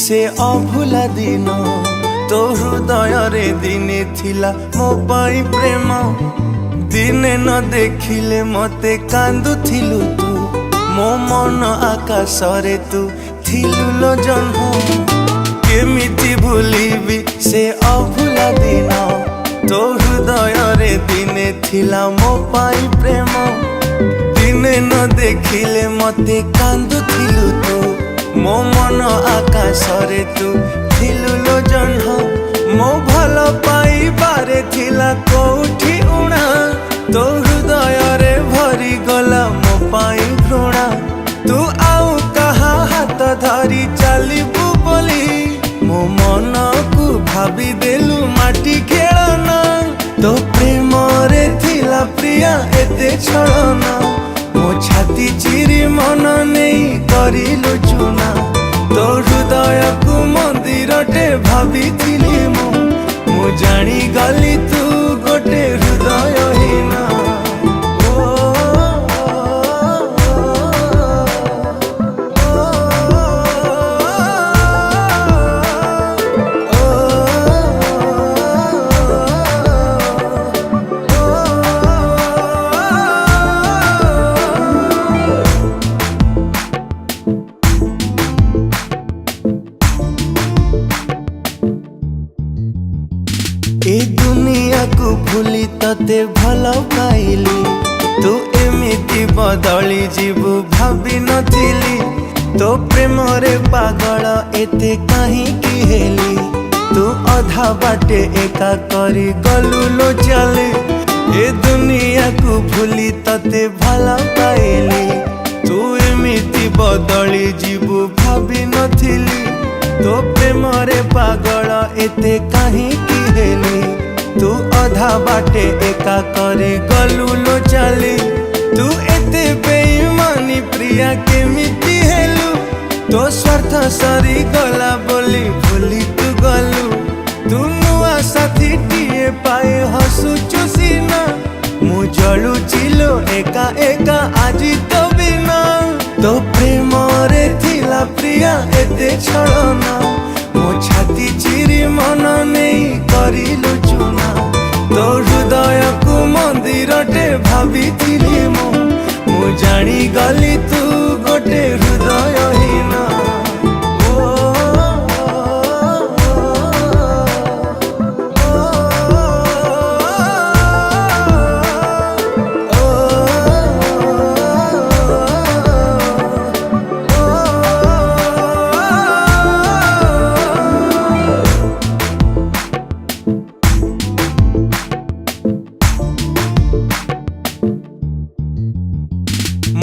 से अभुला दिन तो हृदय रे दिने थिला मो पाई प्रेम दिने न देखिले मते कांदुथिलु तू मो मन आकाश रे तू थिलु लो जन्म केमिति भूलिबी से अभुला दिन तो हृदय रे दिने थिला मो पाई प्रेम दिने न देखिले मते कांदुथिलु तू मो मन आकाश रे तू थिलु लो जन्म मो भल पाइबारे थिला कोठी उणा तो हृदय रे भरी गला मो पाई घृणा तू आउ कहा हाथ धरी चलिबु बोली मो मन को भाभी देलु माटी खेलना तो प्रेम रे थिला प्रिया एते छलना मो छाती चिरी मन नहीं करिलु चुना तो हृदय को मंदिर टे भाभी मु जानी गली तू गोटे हृदय हीना ए दुनिया को भूली तते भल पाइली तू एमिति बदली जीवु भाभी नथिली तो प्रेम रे पागल एते कहीं की हेली तू अधा बाटे एका करी गलु लो चले ए दुनिया को भूली तते भल पाइली तू एमिति बदली जीवु भाभी नथिली तो प्रेम रे पागल एते कहीं की हेली तू अधा बाटे एका करे गलु लो चली तू एते बेईमानी प्रिया केमिति हेलु तो स्वार्थ सरी गला बोली भूली तू गलु तू नुआ साथी टीए पाए हसुचु सीना मु जलु चिलो एका एका आजी तो बिना तो प्रेम रे थिला प्रिया एते छलना मो छाती चिरी मन नहीं करिलु चुना तो हृदय को मंदिर टे भाभी मु जानी गली तू गोटे हृदय हीना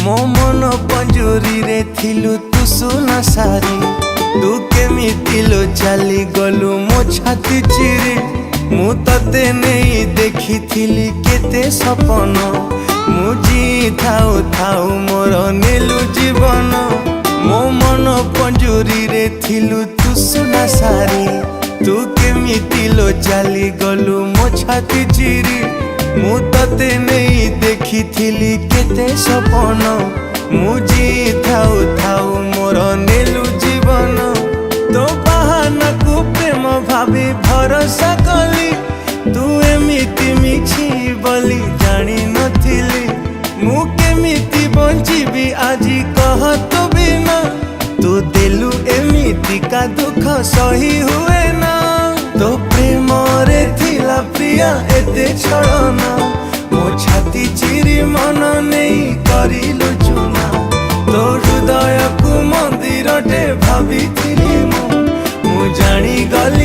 मो मन पंजुरी रे थिलु तू सुना सारी तू केमिति लो चली गलु मो छाती चिरी मु तते नहीं देखी थिली केते सपन मु जी थाउ थाउ मोर नेलु जीवन मो मन पंजुरी रे थिलु तू सुना सारी तू केमिति लो चली गलु मो छाती चिरी मु तते नहीं देखी थिली केते सपन मु जी थाउ थाउ मोर नेलु जीवन तो बहाना को प्रेम भाभी भरोसा कली तू एमिति मिछि बोली जानी नथिली मु केमिति बंचिबी आजी कह तो बिना तू देलु एमिति का दुख सही हुए ना तो प्रेम रे थिला प्रिया एते छलना मो छाती चिरी मन नहीं करिलु चुना तो हृदय को मंदिर टे भाभी मु जानी गली